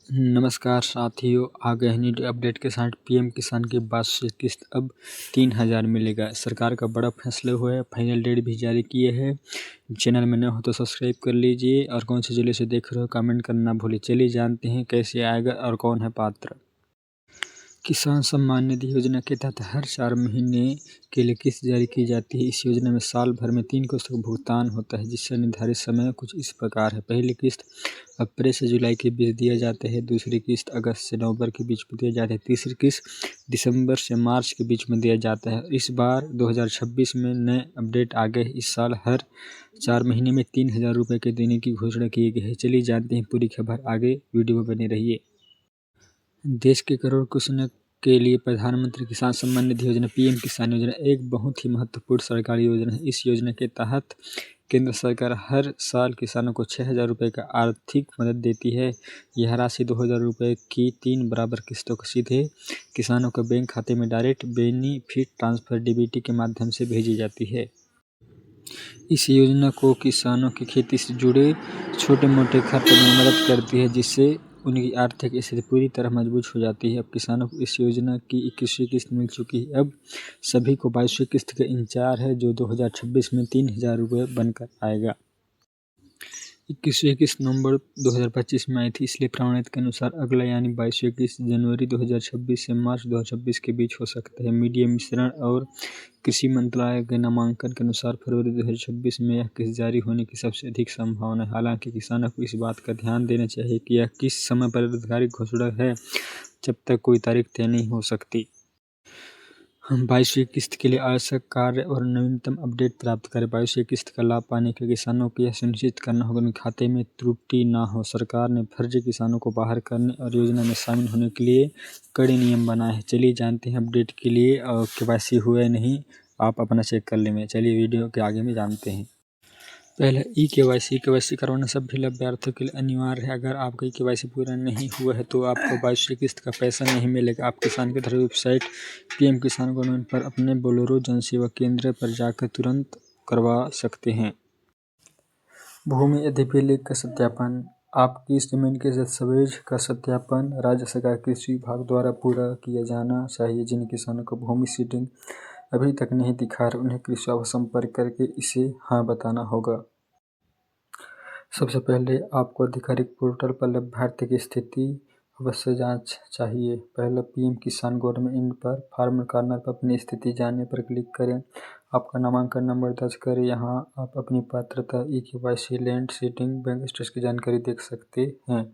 नमस्कार साथियों, आ गए हैं न्यू अपडेट के साथ। पीएम किसान की वार्षिक किस्त अब 3,000 मिलेगा। सरकार का बड़ा फैसला हुआ है, फाइनल डेट भी जारी किए हैं। चैनल में नए हो तो सब्सक्राइब कर लीजिए और कौन से जिले से देख रहे हो कमेंट करना भूलिए। चलिए जानते हैं कैसे आएगा और कौन है पात्र। किसान सम्मान निधि योजना के तहत हर 4 महीने के लिए किस्त जारी की जाती है। इस योजना में साल भर में 3 किस्तों का भुगतान होता है, जिससे निर्धारित समय कुछ इस प्रकार है। पहली किस्त अप्रैल से जुलाई के बीच दिया जाता है, दूसरी किस्त अगस्त से नवंबर के बीच में दिया जाता है, तीसरी किस्त दिसंबर से मार्च के बीच में दिया जाता है। इस बार 2026 में नए अपडेट आ गए। इस साल हर 4 महीने में 3,000 रुपये के देने की घोषणा की गई है। चलिए जानते हैं पूरी खबर, आगे वीडियो में बने रहिए। देश के करोड़ों किसानों के लिए प्रधानमंत्री किसान सम्मान निधि योजना पीएम किसान योजना एक बहुत ही महत्वपूर्ण सरकारी योजना है। इस योजना के तहत केंद्र सरकार हर साल किसानों को 6,000 रुपये का आर्थिक मदद देती है। यह राशि 2,000 रुपये की 3 बराबर किस्तों को सीधे किसानों के बैंक खाते में डायरेक्ट बेनिफिट ट्रांसफर डीबीटी के माध्यम से भेजी जाती है। इस योजना को किसानों की खेती से जुड़े छोटे मोटे खर्चों में मदद करती है, जिससे उनकी आर्थिक स्थिति पूरी तरह मजबूत हो जाती है। अब किसानों को इस योजना की 21वीं किस्त मिल चुकी है। अब सभी को 22वीं किस्त का इंतजार है, जो 2026 में 3,000 रुपये बनकर आएगा। 21वीं किस्त नवंबर 2025 में आई थी, इसलिए प्रमाणित के अनुसार अगला यानी 22वीं किस्त जनवरी 2026 से मार्च 2026 के बीच हो सकता है। मीडिया मिश्रण और कृषि मंत्रालय के नामांकन के अनुसार फरवरी 2026 में यह किस्त जारी होने की सबसे अधिक संभावना है। हालांकि किसानों को इस बात का ध्यान देना चाहिए कि यह किस समय पर आधिकारिक घोषणा है, जब तक कोई तारीख तय नहीं हो सकती। हम 22वीं किस्त के लिए आवश्यक कार्य और नवीनतम अपडेट प्राप्त करें। 22वीं किस्त का लाभ पाने के लिए किसानों को यह सुनिश्चित करना होगा कि खाते में त्रुटि न हो। सरकार ने फर्जी किसानों को बाहर करने और योजना में शामिल होने के लिए कड़े नियम बनाए हैं। चलिए जानते हैं अपडेट के लिए केवाईसी हुआ है नहीं, आप अपना चेक कर लेंगे। चलिए वीडियो के आगे में जानते हैं। पहले केवाईसी करवाना सभी लाभार्थियों के लिए अनिवार्य है। अगर आपका केवाईसी पूरा नहीं हुआ है तो आपको 22वीं किस्त का पैसा नहीं मिलेगा। आप किसान के तरफ वेबसाइट पीएम किसान गोल्ड पर अपने बोलेरो जनसेवा केंद्र पर जाकर तुरंत करवा सकते हैं। भूमि अधिलेख का सत्यापन। आपकी जमीन के दस्तावेज का सत्यापन राज्य सरकार कृषि विभाग द्वारा पूरा किया जाना चाहिए। जिन किसानों को भूमि सीडिंग अभी तक नहीं दिखा रहा, उन्हें कृषि ऑफिस संपर्क करके इसे हाँ बताना होगा। सबसे पहले आपको आधिकारिक पोर्टल पर लाभार्थी की स्थिति अवश्य जांच चाहिए। पहले पीएम किसान गवर्नमेंट इन पर फार्म कार्नर पर अपनी स्थिति जानने पर क्लिक करें। आपका नामांकन नंबर दर्ज करें। यहाँ आप अपनी पात्रता, KYC, land seeding, bank status की जानकारी देख सकते हैं।